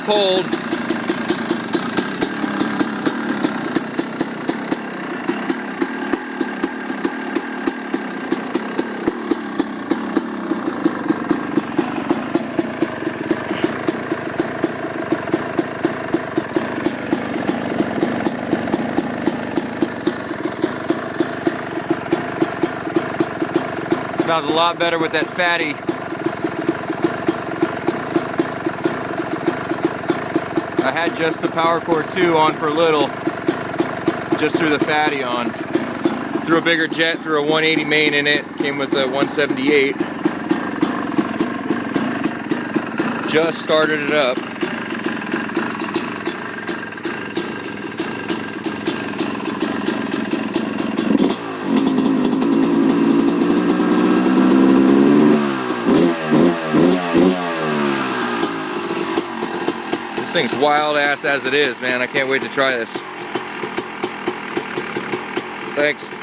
cold. Sounds a lot better with that fatty. I had just the powercore 2 on for a little, just threw the fatty on. Threw a bigger jet, threw a 180 main in it, came with a 178. Just started it up. This thing's wild ass as it is, man. I can't wait to try this. Thanks.